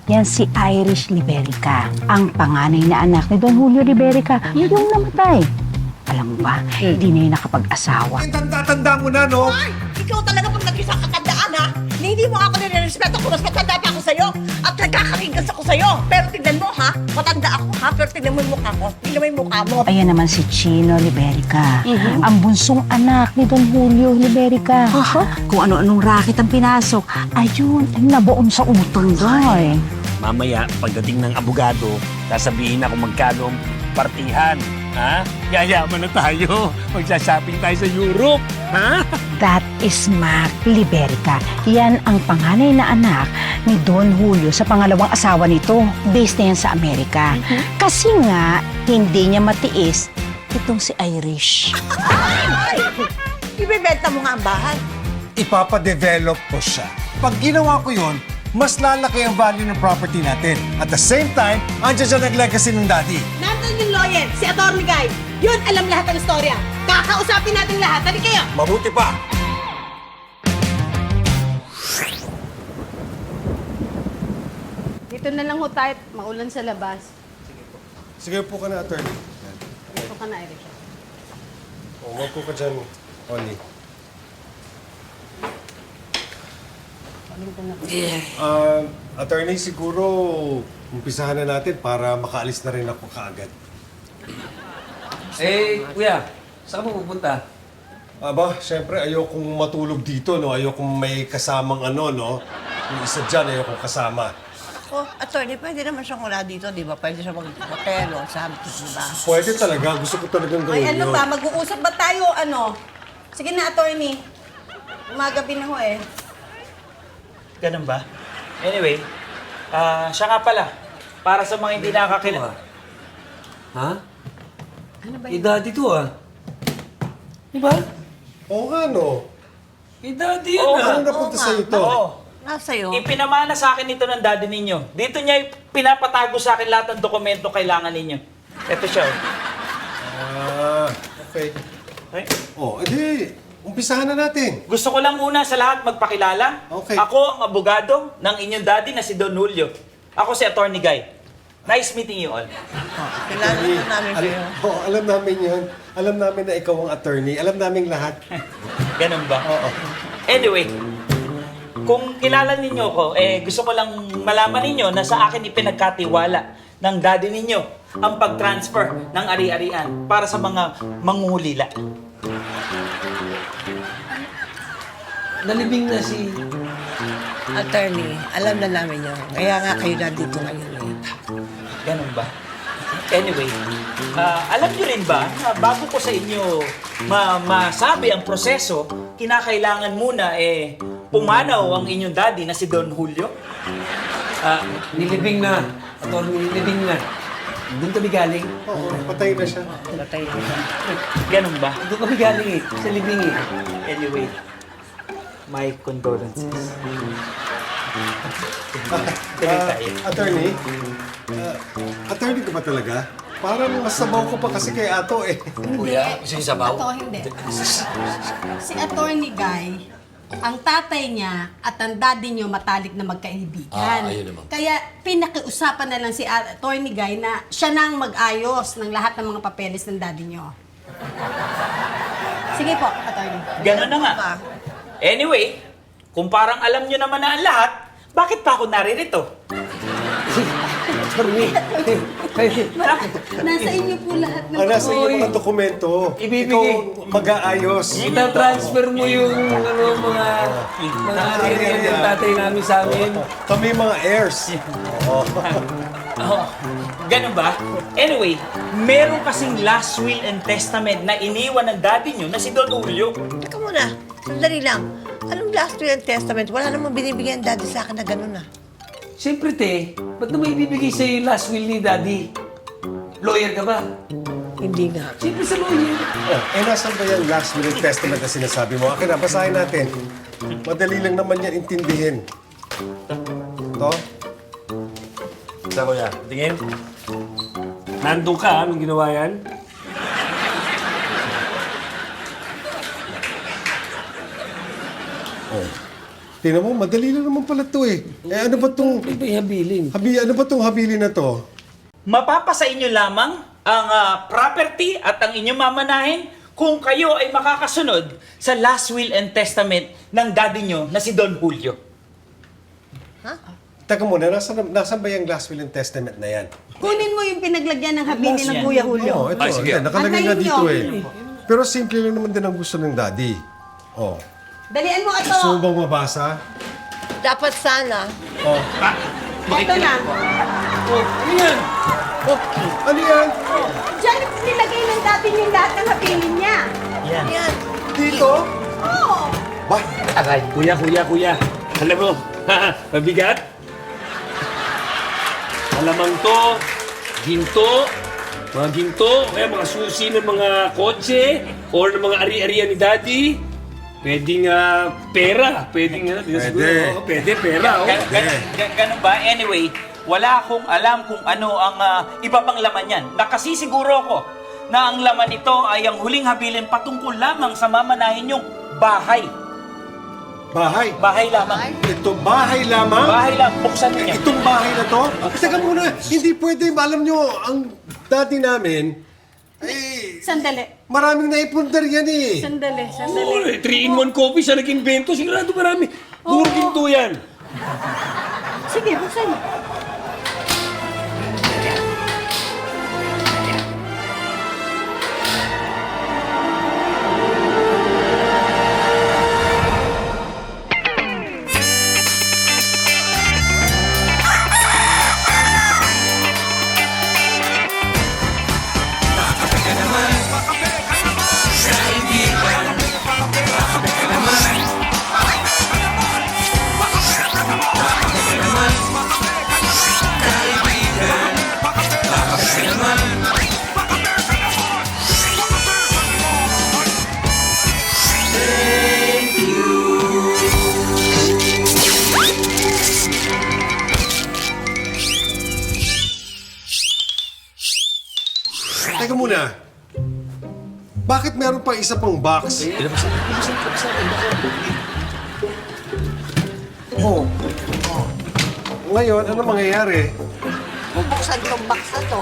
Yan si Irish Liberica, ang panganay na anak ni Don Julio Liberica, yung namatay. Alam mo ba, hindi na yun nakapag-asawa. Tanda-tanda mo na, no? Ay! Ikaw talaga pag nag-isa katandaan, ha? Na hindi mo ako nire-respeto kung mas matanda pa ako sa'yo at nagkakakigas ako sa'yo. Pero tignan mo, ha? Matanda ako, ha? Pero tignan mo yung mukha ko. Tignan mo yung mukha mo. Ayan naman si Chino Liberica, ang bunsong anak ni Don Julio Liberica. Kung ano-anong racket ang pinasok, ayun, ang nabuon sa utang doy. Mamaya, pagdating ng abogado, sasabihin na kung magkano ang partihan. Ha? Yayaman na tayo. Magsashopping tayo sa Europe. Ha? That is Mac Liberica. Yan ang panganay na anak ni Don Julio sa pangalawang asawa nito. Based na yan sa Amerika. Kasi nga, hindi niya matiis itong si Irish. Ay! Ibebenta mo nga ang bahay. Ipapadevelop ko siya. Pag ginawa ko yun, mas lalaki ang value ng property natin. At the same time, andyan siya nag-legacy ng daddy. Nandun yung lawyer, si Atty. Guy. Yun, alam lahat ng istorya. Kakausapin natin lahat. Dali kayo. Mabuti pa! Dito na lang ho tayo, maulan sa labas. Sige po ka na, attorney. Dito ka na, Eric. O, wag po ka dyan, Oli. Attorney, siguro umpisahan na natin para makaalis na rin ako kaagad. Eh, kuya, saan mo pupunta? Aba, syempre ayokong matulog dito, no? Ayokong may kasamang ano, no? Yung isa dyan, ayokong kasama. Oh, attorney, pwede naman siyang wala dito, di ba? Pwede siya mag-hotel o something, di ba? Pwede talaga. Gusto ko talagang gawin Ay, ano yun. ba? Mag-uusap ba tayo, ano? Sige na, attorney. Umagabi na ho eh. Ganun ba? Anyway, siya nga pala. Para sa mga hindi nakakilala. Ha? Ano ba Eh, daddy to ah. Diba? Oo nga, no? Eh, daddy yan Oo ah. Ano napunta nga. sa'yo ito? Oo. Nasa'yo. Ipinamana sa akin ito ng daddy ninyo. Dito niya pinapatago sa akin lahat ng dokumento kailangan ninyo. Ito siya. Okay. Ay. Oh, edi, umpisahan na natin. Gusto ko lang una sa lahat magpakilala. Okay. Ako ang abogado ng inyong daddy na si Don Julio. Ako si Atty. Guy. Nice meeting you all. Kilala na namin kayo. Alam namin yun. Alam namin na ikaw ang attorney. Alam namin lahat. Ganun ba? Oo. Anyway, kung kilala ninyo ko, gusto ko lang malaman ninyo na sa akin ipinagkatiwala ng daddy ninyo ang pag-transfer ng ari-arian para sa mga mangungulila. Nalibing na si... Attorney, alam na namin yun. Kaya nga kayo nandito ngayon eh. Ganun ba? Anyway, alam niyo rin ba na bago ko sa inyo masabi ang proseso, kinakailangan muna pumanaw ang inyong daddy na si Don Julio? Nilibing na. Atty. Nilibing na. Doon kami galing. Oo, patay na siya. Patay na siya. Ganun ba? Doon kami galing eh. Sa libing eh. Anyway, my condolences. Tuloy tayo. Attorney? Attorney ka ba talaga? Parang masabaw ko pa kasi kay Ato eh. Kuya, gusto niyo sabaw? Ito, hindi. Si Atty. Guy, ang tatay niya at ang daddy niyo matalik na magkaibigan. ayun naman. Kaya pinakiusapan na lang si Atty. Guy na siya nang mag-ayos ng lahat ng mga papeles ng daddy niyo. Sige po, attorney. Ganun na nga. Anyway, kung parang alam nyo naman na ang lahat, bakit pa ako naririto? Atty. Nasa inyo po lahat ng Nasa iyo mga dokumento. Ibibigay. Ikaw mag-aayos. Ita-transfer mo yung mga ari-ari ng tatay namin sa amin. Kami mga heirs. Oh, ganun ba? Anyway, meron kasing last will and testament na iniwan ng daddy nyo na si Don Julio. Teka muna, sandali lang. Anong last will and testament? Wala namang binibigyan daddy sa akin na gano'n ah. Siyempre, te, ba't naman ibibigay sa'yo yung last will ni daddy? Lawyer ka ba? Hindi nga. Siyempre sa lawyer. Nasaan ba yung last will and testament na sinasabi mo? Akin na, basahin natin. Madali lang naman yan intindihin. To? Sa kuya, tingin. Nandun ka, anong ginawa yan? Tingnan mo, madali lang naman pala to eh. Eh, ano ba tong... Ano ba ihabilin? Ano ba tong habilin na to? Mapapasa inyo lamang ang property at ang inyong mamanahin kung kayo ay makakasunod sa last will and testament ng daddy nyo na si Don Julio. Teka muna, nasan ba yung last will and testament na yan? Kunin mo yung pinaglagyan ng habilin ng Yan. Kuya Julio. Oo, ito. Ay, sige. Ito, nakalagay Antayin na dito nyo. eh. Pero simple lang naman din ang gusto ng daddy. Oh. Dalian mo ito. Gusto mo bang mabasa? Dapat sana. Oh. Ito na. Ano yan? Ano yan? Diyan nilagay ng dati yung lahat ng habilin niya. Yan. Yan. Dito? Oo. Ba? Aray. Kuya. Alam mo, mabigat. Alamang to, mga ginto, kaya mga susi ng mga kotse, or ng mga ari-arian ni Daddy. Pwedeng pera. Pwedeng siguro. Pwede, pera. Oh. Ganun ba? Anyway, wala akong alam kung ano ang iba pang laman yan. Nakasisiguro ako na ang laman nito ay ang huling habilin patungkol lamang sa mamanahin yung bahay. Bahay. Bahay lamang. Ito, bahay lamang? Bahay lang. Buksan niyo. Itong bahay na to? Teka muna, hindi pwede. Alam nyo, ang dati namin, eh, Sandali. maraming naipundar yan eh. Sandali. Oh, 3-in-1 coffee siya nag-invento. Sigurado marami. Puro ginto yan. Sige, buksan mo. Teka muna. Bakit meron pa isa pang box? Oh. Ngayon, ano mangyayari? Bubuksan tong box na to.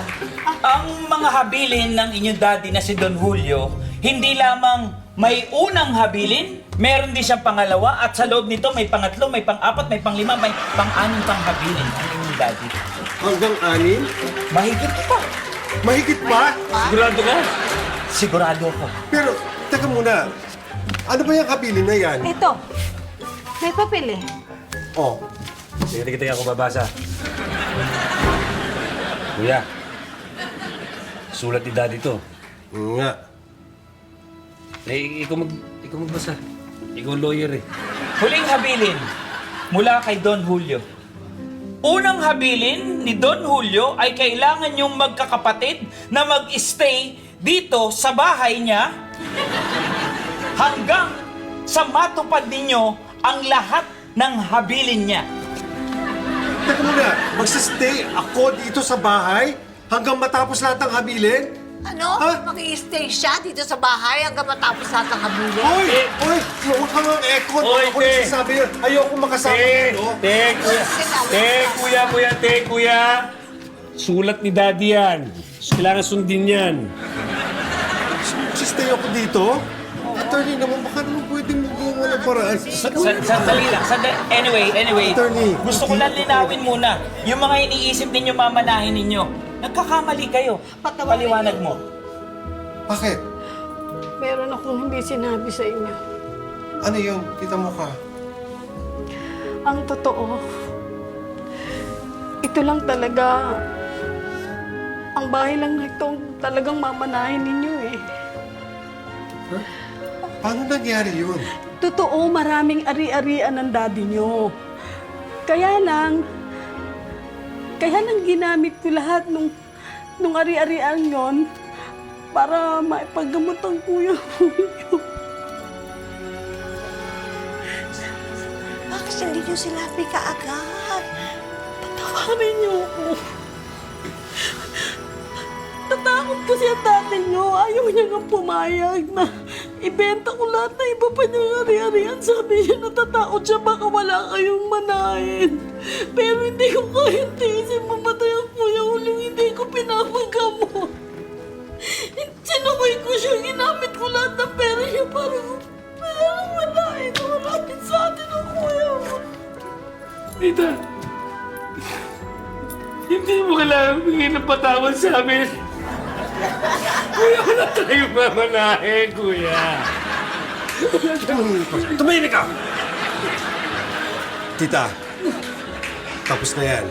Ang mga habilin ng inyong daddy na si Don Julio, hindi lamang may unang habilin, meron din siyang pangalawa, at sa loob nito may pangatlo, may pang-apat, may pang-lima, may pang-anim pang habilin ang inyong daddy. Hanggang 6? Mahigit pa. Mahigit pa? Sigurado ka? Sigurado ako. Pero, teka muna. Ano ba yung habilin na yan? Ito. May papel eh. Oh. Sige, ako babasa. Kuya, sulat ni Daddy to. Nga. Eh, ikaw magbasa. Ikaw ang lawyer eh. Huling habilin mula kay Don Julio. Unang habilin ni Don Julio ay kailangan yung magkakapatid na mag-stay dito sa bahay niya hanggang sa matupad ninyo ang lahat ng habilin niya. Teka muna, magsistay ako dito sa bahay hanggang matapos lahat ng habilin? Ano? Ha? Mag-i-stay siya dito sa bahay hanggang matapos lahat ng habilin? Hoy! Hoy! Huwag kang ang echo. Hoy, Ako te. nagsasabi yun. Ayoko makasama yun. Kuya. Sulat ni Daddy yan. Kailangan sundin yan. Magsistay ako dito? Attorney naman, baka naman pwedeng magawa ng paraan. Sandali lang. Anyway. Attorney, Gusto ko lang linawin muna. Yung mga iniisip ninyo mamanahin ninyo. Nagkakamali kayo. Paliwanag mo. Bakit? Meron akong hindi sinabi sa inyo. Ano yun? Kita mo ka. Ang totoo, ito lang talaga, ang bahay lang na ito talagang mamanahin ninyo eh. Paano nangyari yun? Totoo, maraming ari-arian ng daddy nyo. Kaya lang ginamit ko lahat nung ari-arian yon para maipagamot ang kuya ko. Bakit hindi niyo sinabi kaagad? Patawarin niyo ako. Tatakot kasi ang tatay nyo. Ayaw niya nga pumayag na ibenta ko lahat na iba pa niyang ari-arian. Sabi niya, natatakot siya, baka wala kayong manahin. Pero hindi ko kayang tiisin, mamatay ang Kuya Julio, hindi ko pinapagamot. Sinakay ko siya, ginamit ko lahat ng pera niya para manahin. Malapit sa atin ang Kuya Julio. Tita, hindi mo kailangan bigyan ng patawad sa amin. Kuya, wala tayong mamanahin, Kuya. Tumahimik ka! Tita, tapos na yan.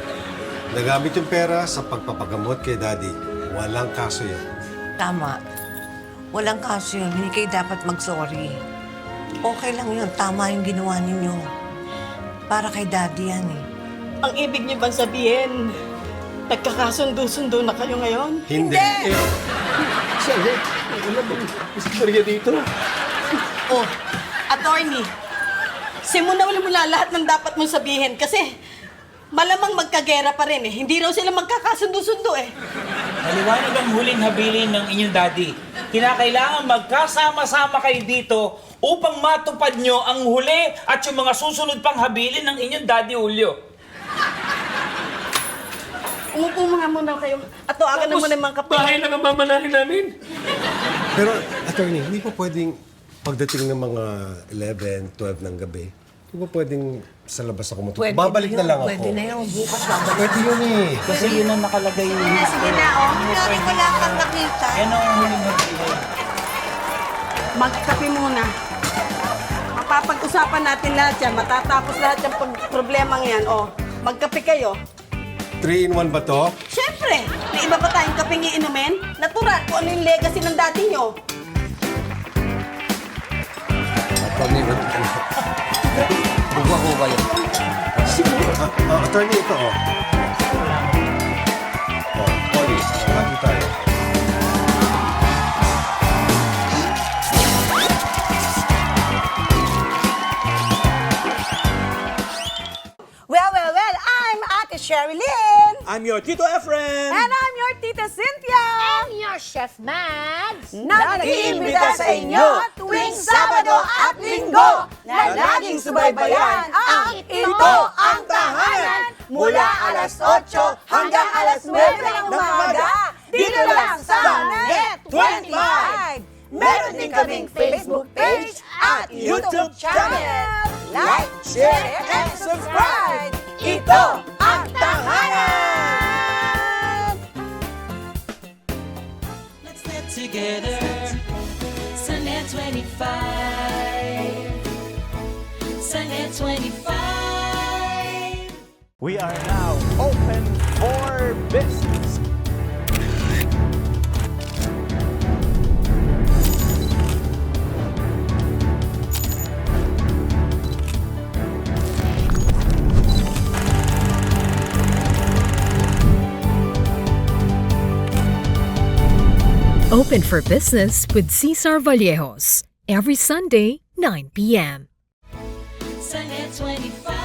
Nagamit yung pera sa pagpapagamot kay Daddy. Walang kaso yan. Tama. Walang kaso yun. Hindi kayo dapat mag-sorry. Okay lang yun. Tama yung ginawa ninyo. Para kay Daddy yan eh. Ang ibig niyo bang sabihin, nagkakasundo-sundo na kayo ngayon? Hindi! Sorry, wala bang istorya dito? Oh, attorney, simulan mo na lahat ng dapat mong sabihin kasi malamang magkagera pa rin eh. Hindi raw sila magkakasundo-sundo eh. Maliwanag ang huling habilin ng inyong daddy. Kinakailangan magkasama-sama kayo dito upang matupad nyo ang huli at yung mga susunod pang habilin ng inyong daddy Julio. Umupo mga muna kayo. At tuwagan na muna yung mga kapatid. Bahay lang ang mamanahin namin. Pero, attorney, hindi pa pwedeng pagdating ng mga 11, 12 ng gabi, hindi pa pwedeng sa labas ako matutulog. Babalik na lang ako. Pwede na yun. Bukas babalik. Pwede yun eh. Kasi yun ang nakalagay yun. Sige na, oh. Hindi wala kang nakita. Yan ang huling habilin. Magkape muna. Mapapag-usapan natin lahat yan. Matatapos lahat yung problemang yan. Oh, magkape kayo. 3-in-1 ba to? Siyempre, may iba pa tayong kapeng iinumin? Natural kung ano yung legacy ng dati nyo. Attorney, buwa ko ba yun? Attorney, ito oh. Polly, lagi tayo. Well, I'm Ate Sherilyn. I'm your Tito Efren! And I'm your Tita Cynthia. I'm your Chef Mads. Na nag-iimbita sa inyo tuwing Sabado at Linggo na laging subaybayan ang Ito ang Tahanan mula alas 8 hanggang alas 9 ng umaga dito lang sa Net 25. Meron din kaming Facebook page at YouTube channel. Like, share, and subscribe. Ito ang Tahanan! Let's get together. Sa Net 25. Sa Net 25. We are now open for business. Open for Business with Cesar Vallejos. Every Sunday, 9 p.m. Sa Net 25.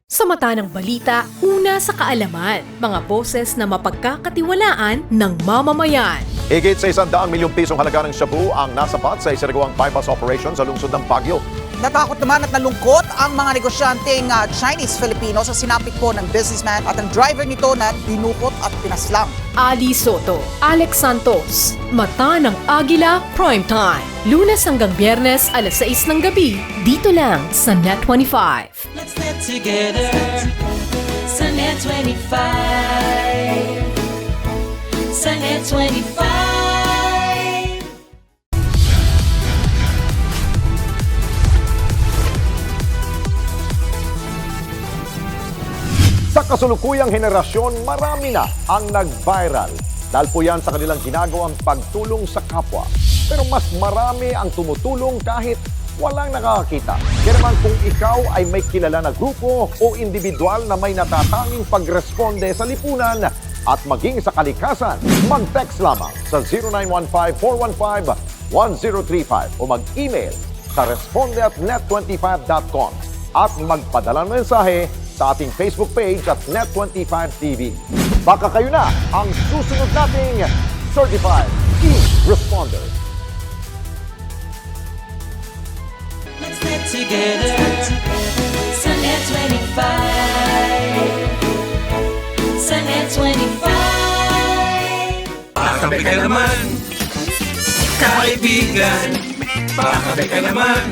Sa mata ng balita, una sa kaalaman, mga boses na mapagkakatiwalaan ng mamamayan. Higit sa 100 milyong pisong halaga ng shabu ang nasapat sa isinagawang bypass operation sa lungsod ng Baguio. Natakot naman at nalungkot ang mga negosyanteng Chinese-Filipino sa sinapit po ng businessman at ang driver nito na dinukot at pinaslang. Ali Soto, Alex Santos, Mata ng Agila Primetime. Lunes hanggang Biyernes, alas 6 ng gabi, dito lang sa Net 25. Let's get together. Sa Net 25. Sa Net 25. Sa kasulukuyang henerasyon, marami na ang nag-viral. Dahil po yan sa kanilang ginagawang pagtulong sa kapwa. Pero mas marami ang tumutulong kahit walang nakakakita. Kaya naman kung ikaw ay may kilala na grupo o individual na may natatanging pagresponde sa lipunan at maging sa kalikasan, mag-text lamang sa 0915-415-1035 o mag-email sa responde@net25.com at magpadala ng mensahe sa ating Facebook page at Net25 TV. Baka kayo na ang susunod nating Certified Key Responder. together. Sunday 25. Sunday 25. Pakabe ka naman, kaibigan. Pakabe ka naman.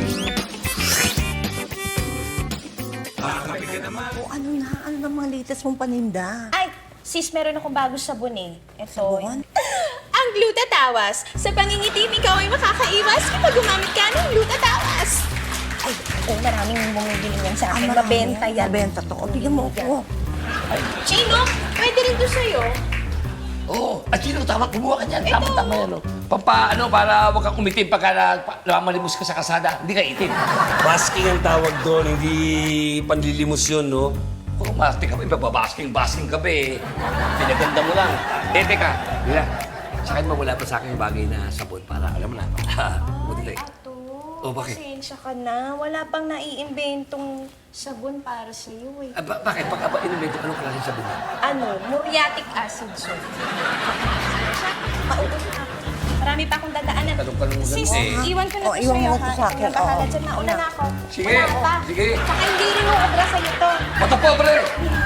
Pakabe ka naman. Ano na mga latest mong paninda? Ay, sis, meron akong bagong sabon eh. Ito. Ang Glutatawas. Sa pangingitim, ikaw ay makakaiwas kapag gumamit ka ng Glutatawas. Ay, maraming bumibili yan sa akin. Mabenta yan. Mabenta to. O, bigyan mo ako. Chino, pwede rin to sa'yo. Oo, at sino tama, kumuha ka niyan. Tama yan, no? Para wag kang umitim pagka namamalimos ka sa kasada. Hindi ka itim. Basking ang tawag doon, hindi panlilimos yun, no? Kung masking ka, ibabasking ka ba eh. Pinaganda mo lang. Teka, mira. Sa akin mawala pa sa akin yung bagay na sabon para, alam mo na, buti tayo. Oh, bakit? Pasensya ka na. Wala pang naiimbentong sabon para sa'yo eh. Bakit? Pag inimento, anong klaseng sabon yan? Muriatic acid soap. Maubos na ako. Marami pa akong dadaanan. Tanong-tanong mo Sis, ganun eh. iwan ko na to iwan sa'yo, mo to sa akin. Ikaw na bahala dyan. Nauna na ako. Sige, Wala ka pa. sige. Saka hindi rin uubra sa'yo to. Mata pobre!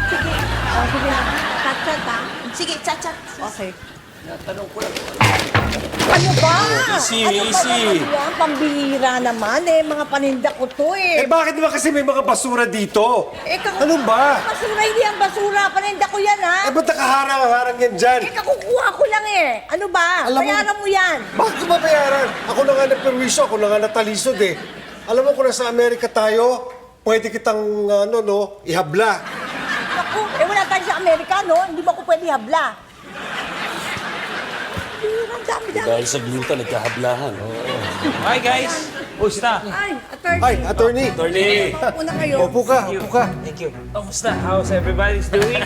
Sige. Sige na. Chat-chat ha? Sige, chat-chat. Okay. Tanong ko lang. Ano ba? Easy, ano easy. Ba yan? Pambihira naman eh. Mga paninda ko to eh. Bakit naman kasi may mga basura dito? Ano ba? Basura, hindi ang basura. Paninda ko yan ha? Ba't nakaharang-harang yan dyan? Kakukuha ko lang eh. Ano ba? Alam mo- Bayaran mo yan. Bakit ko ba bayaran? Ako na nga nagpermiso, ako na nga natalisod eh. Alam mo kung nasa Amerika tayo, pwede kitang, ihabla. Naku, wala tayo sa Amerika, no? Hindi mo ako pwede habla. Ang dami-dami. Dahil sa gluta, nagkahablahan. Hi guys! Kumusta? Ay, attorney. Ay, attorney. Attorney! Opo na kayo. Upo ka, upo ka. Thank you. Kamusta? How's everybody's doing?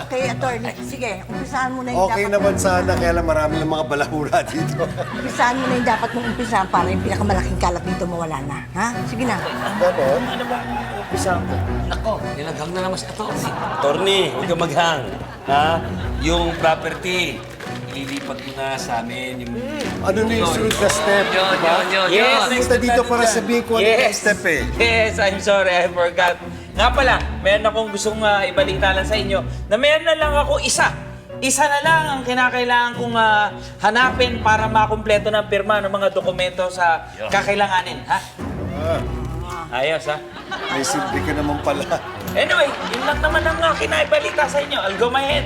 Okay, attorney. Sige, umpisahan mo na yung Okay dapat. naman sana, kaya lang marami ng mga balahura dito. Umpisahan mo na yung dapat mong umpisahan para yung pinakamalaking kalat dito mawala na. Ha? Sige na. Ganon? Ano bang umpisa ko? Nako, nilaghang na naman sa ito. Attorney, huwag ka maghang. Ha? Yung property, ililipat mo na sa amin. Yung... Ano na yung sunod na step? Yun. Yes, Punta dito para sabihin ko ano yung step eh. Yes, I'm sorry, I forgot. Nga pala, meron akong gustong ibalita lang sa inyo na meron na lang ako isa. Isa na lang ang kinakailangan kong hanapin para makumpleto ng pirma ng mga dokumento sa kakailanganin, ha? Ayos, ha? May simple ka naman pala. Anyway, yun lang naman ang kinaibalita sa inyo. I'll go my head.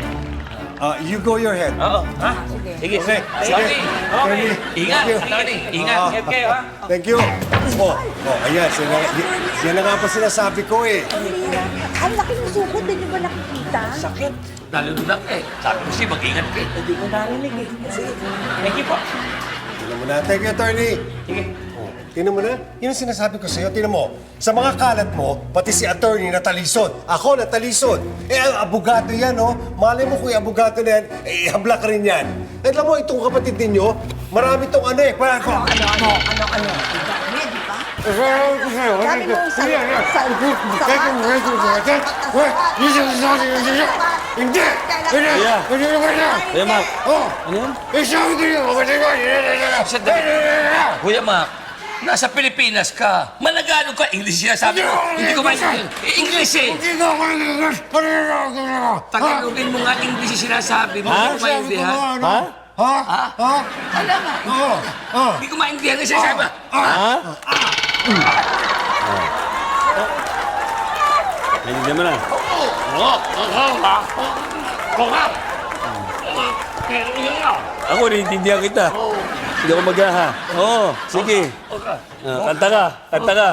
You go your head. Oo, ha? Sige. Okay. Sige. Okay. Ingat, Sige. attorney. Ingat. Ingat kayo, ha? Thank you. Ayan. Yan na nga pa sinasabi ko eh. Ang laki ng sukot, hindi nyo ba nakikita? Sakit. Nalulunak eh. Sabi ko siya, mag-ingat ka eh. Hindi ko narinig eh. Sige. Thank you po. Tingnan mo na. Thank you, attorney. Sige. Tingnan mo na. Yun ang sinasabi ko sa'yo. Tingnan mo. Sa mga kalat mo, pati si attorney natalisod. Ako natalisod. Ang abogado yan, no? Malay mo kung yung abogado na yan, ihabla ka rin yan. Alam mo, itong kapatid ninyo, marami itong ano eh. Parang ko. Ano? Dami, di ba? Sabi mo, Hindi! Kuya Mac. Ano yan? Kuya Mac, nasa Pilipinas ka. Managano ka? English yan sabi ko. Hindi ko maintindihan. English eh. Tagalogin mo nga English yung sinasabi mo. Hindi ko maintindihan. Wala nga. Hindi ko maintindihan yung sinasabi mo. Hindi mo na. Ako, naiintindihan kita. Hindi ako magaha. Oo, sige. Kanta ka, kanta ka.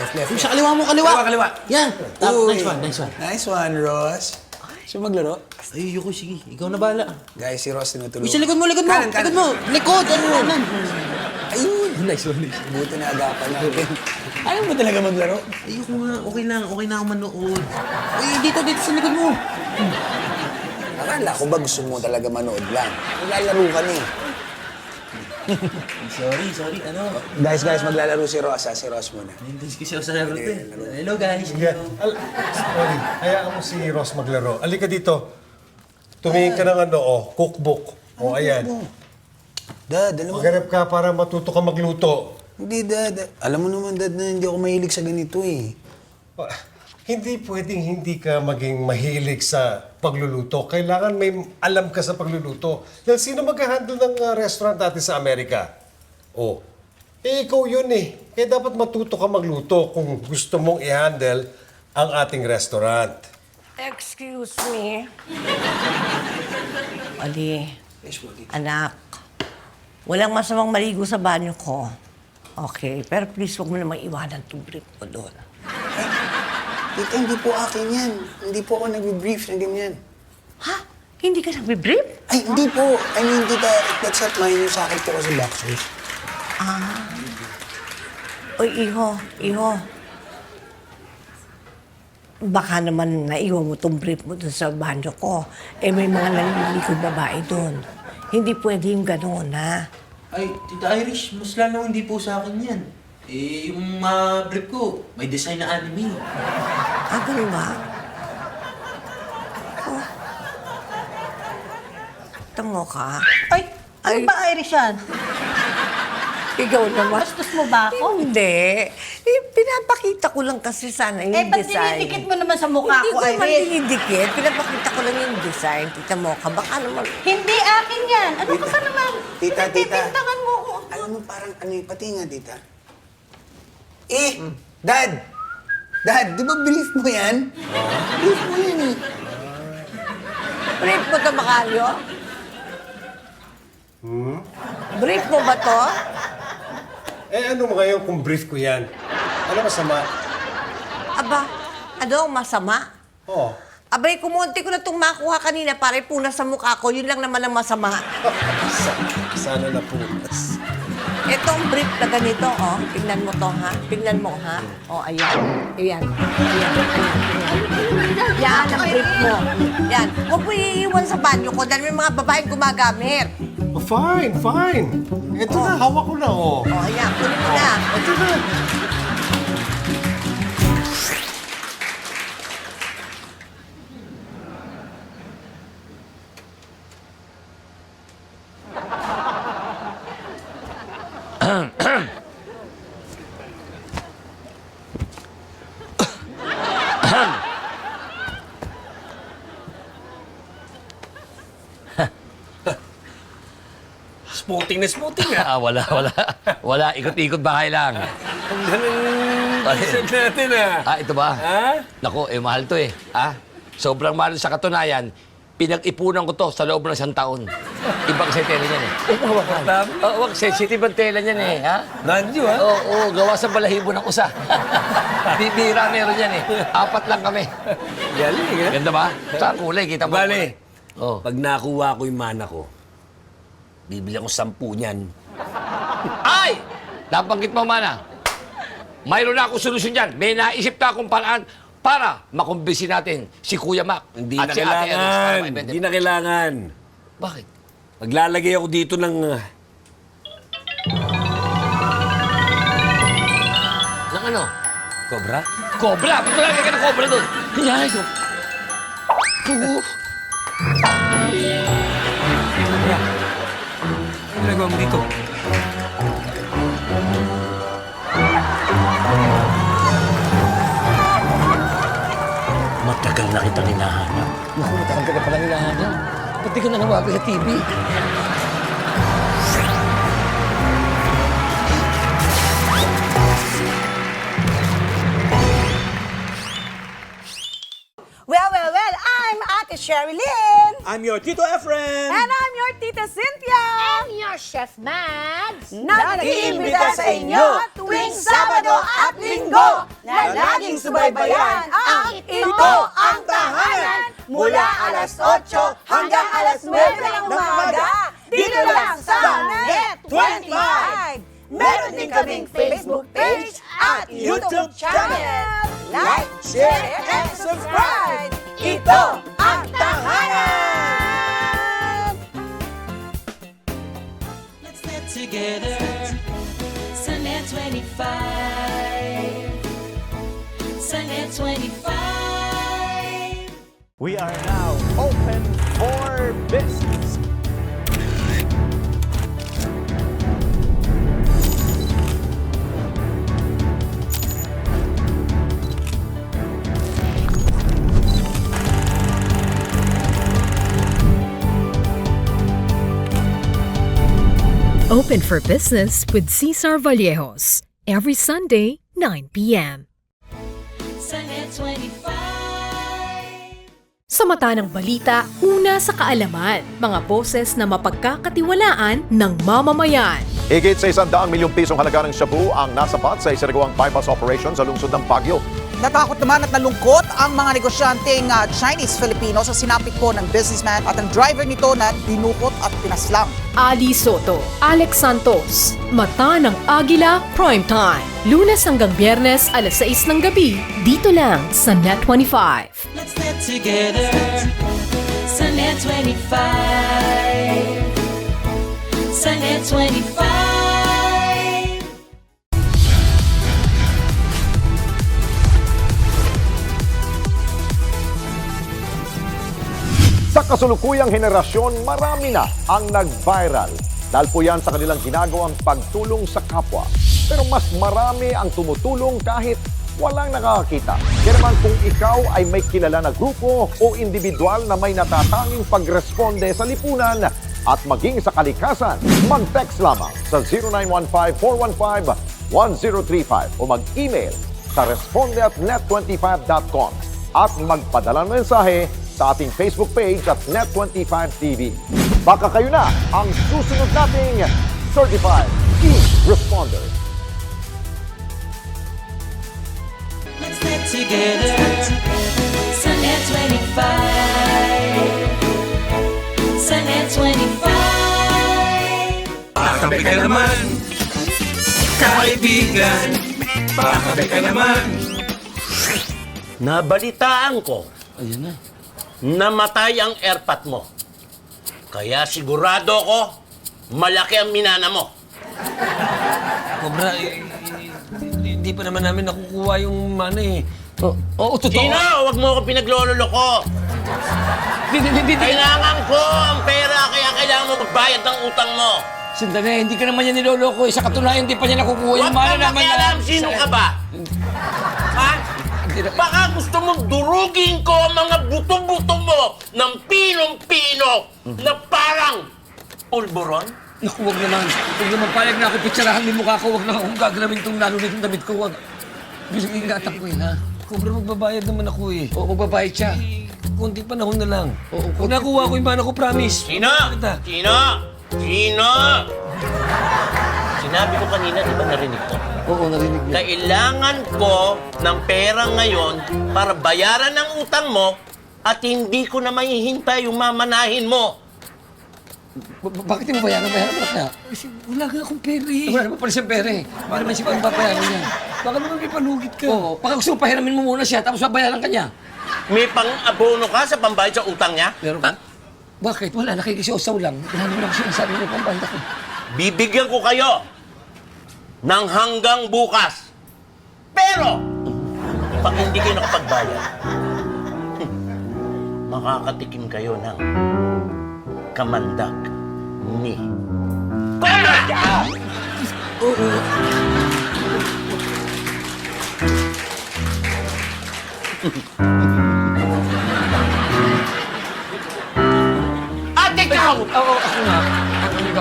Yung sa kaliwa mo, kaliwa. Kaliwa. Yan. Nice one. Nice one, Ross. Siya maglaro? Ay, ayoko, sige. Ikaw na bahala. Guys, si Ross tinutulungan. Uy, sa likod mo. Kanan. Likod mo. Likod. Ano yan? Ayun. Nice one. Buti na agapan natin. Ayaw mo talaga maglaro? Ayoko nga. Okay lang. Okay na ako manood. Ay, dito sa likod mo. Akala ko ba gusto mo talaga manood lang? Maglalaro ka ni. Sorry, ano? Guys, maglalaro si Ross, Si Ross muna. Hindi kasi ako sa laro to. Hello, guys. Sorry, hayaan mo si Ross maglaro. Alika dito. Tumingin ka ng cookbook. Ayan. Dad, alam mo... Maghanap ka para matuto ka magluto. Hindi, Dad. Alam mo naman, Dad, na hindi ako mahilig sa ganito eh. Hindi pwedeng hindi ka maging mahilig sa pagluluto. Kailangan may alam ka sa pagluluto. Dahil sino mag-handle ng restaurant natin sa Amerika? Ikaw yun eh. Kaya dapat matuto ka magluto kung gusto mong i-handle ang ating restaurant. Excuse me. Ali, anak, walang masamang maligo sa banyo ko. Okay, pero please huwag mo namang iwanan itong brief ko doon. Tita, hindi po akin yan. Hindi po ako nag-brief na ganyan. Ha? Hindi ka nag-brief? Ay, hindi po. I mean, Tita, that's not mine. Yung sa akin po kasi boxers. Oy, iho. Baka naman naiwan mo itong brief mo doon sa banyo ko. May mga nalilikod babae doon. Hindi pwede yung gano'n, ha? Ay, Tita Irish, mas lalo hindi po sa akin yan. Yung brief ko, may design na anime. Ganun ba? Tamo ka? Ano ba Irish yan? Ikaw naman. Bastos mo ba ako? Hindi. Pinapakita ko lang kasi sana yung Ba't design. dinidikit mo naman sa mukha Hindi ko, ko man Irish? dinidikit. Pinapakita ko lang yung design. Tita mo ka, baka naman... Hindi akin yan. Ano ka ba naman? Tita. Pinagtitintangan mo ko. Alam mo, parang pati nga, Tita. Dad, di ba brief mo yan? Brief mo yan eh. Brief mo to, Macario? Brief mo ba to? Ano mo ngayon kung brief ko yan? Ano masama? Aba, ano ang masama? Abay, kumunti ko na itong makuha kanina para ipunas sa mukha ko. Yun lang naman ang masama. Sana napunas. Itong brief na ganito, tingnan mo to, ha? Tingnan mo, ha? Ayan. Yan ang brief mo. Yan. Huwag mo iiwan sa banyo ko dahil may mga babaeng gumagamit. Fine. Ito na, hawak ko na, Ayan, kunin mo na. Ito na. Smoothing ah. Wala. Ikot-ikot bahay lang. Ang galing natin Ito ba? Naku, mahal to eh. Sobrang mahal sa katunayan. Pinag-ipunan ko to sa loob ng 1 taon. Ibang sa tela niyan eh. Sensitive ang tela niyan eh. Nandiyo Oo, gawa sa balahibo ng usa. Bibira meron yan eh. 4 lang kami. Galing Ganda ba? Saan kulay? Kita mo? Bale, pag nakuha ko yung mana ko, bibili ako 10 niyan. Ay! Nabanggit mo, Mana. Mayroon na akong solusyon dyan. May naisip na akong paraan para makumbisi natin si Kuya Mac Hindi at na si Ate Ernest para kailangan. maibenta. Hindi na kailangan. Bakit? Maglalagay ako dito ng... Ng ano? Cobra? Cobra! Maglalagay ka ng cobra doon. Yan. Ano ginagawa mo dito? Matagal na kitang hinahanap. Naku, matagal ka na palang hinahanap. Ba't di ka na nawabi sa TV? Well, I'm Ate Sherry Lynn. I'm your Tito Efren. And I'm your Tita Cynthia. I'm your Chef Mads. Na nag-iimbita sa inyo tuwing Sabado at Linggo na laging subaybayan ang Ito ang Tahanan mula alas 8 hanggang alas 9 ng umaga dito lang sa Net25. Meron din kaming Facebook page at YouTube channel. Like, share, and subscribe. Ito ang Tahanan! Let's together. Sunnet 25. Sunnet 25. We are now open for business. Open for Business with Cesar Vallejos. Every Sunday, 9 p.m. Sunnet 25. Sa mata ng balita, una sa kaalaman, mga boses na mapagkakatiwalaan ng mamamayan. Higit sa 100 milyong pisong halaga ng shabu ang nasapat sa isinagawang bypass operation sa lungsod ng Baguio. Natakot naman at nalungkot ang mga negosyanteng Chinese-Filipino sa sinapit po ng businessman at ang driver nito na dinukot at pinaslang. Ali Soto, Alex Santos, Mata ng Agila Primetime. Lunes hanggang Biyernes, alas 6 ng gabi, dito lang sa Net25. Let's net together. Sunnet 25. Sunnet 25. Sa kasulukuyang henerasyon, marami na ang nag-viral. Dahil po yan sa kanilang ginagawang pagtulong sa kapwa. Pero mas marami ang tumutulong kahit walang nakakakita. Kaya naman kung ikaw ay may kilala na grupo o individual na may natatanging pagresponde sa lipunan at maging sa kalikasan, mag-text lamang sa 0915-415-1035 o mag-email sa responde@net25.com at magpadala ng mensahe sa ating Facebook page at Net25TV. Baka kayo na ang susunod nating Certified E-Responder. Let's net together. Sunnet 25. Sunnet 25. Pakabe ka naman, kaibigan. Pakabe ka naman. Nabalitaan ko. Ayun na. Namatay ang airpat mo. Kaya sigurado ko, malaki ang minana mo. Cobra, hindi pa naman namin nakukuha yung ano eh. Oo, totoo. Sino? Huwag mo ako pinagloloko. Kailangan ko ang pera, kaya kailangan mo magbayad ng utang mo. Sandali, hindi ka naman yan niloloko eh. Sa katunayan, hindi pa niya nakukuha yung mana naman. Huwag kang makialam, sino ka ba? Ha? Baka gusto mong durugin ko ang mga buto-buto mo ng pinong-pino na parang pulburon? Naku, huwag naman. Huwag naman payag na ako pitsarahan yung mukha ko. Huwag na akong gagalawin itong nanunit ng damit ko. Huwag. Bilang ingatan ko yun, ha? Cobra, magbabayad naman ako eh. Oo, magbabayad siya. Kunti panahon na lang. Oo, kung nakuha ko yung mana ko, promise. Sino? Sino? Sino? Sinabi ko kanina, di ba narinig ko? Oo, narinig niya. Kailangan ko ng pera ngayon para bayaran ang utang mo at hindi ko na mahihintay yung mamanahin mo. Bakit mo bayaran mo kaya? Kasi wala nga akong pera eh. Wala naman pala siyang pera eh. Baka naman siya pang babayaran niya. Baka naman may panugit ka. Oo, baka gusto mo pahiramin mo muna siya tapos babayaran ka niya. May pang-abono ka sa pambayad sa utang niya? Meron ka? Bakit? Wala, nakikisiusaw lang. Wala naman ako sinasabi mo pambayad ako. Bibigyan ko kayo ng hanggang bukas. Pero, pag hindi kayo nakapagbayad, makakatikim kayo ng kamandag ni Cobra! At ikaw! Oo, ako nga.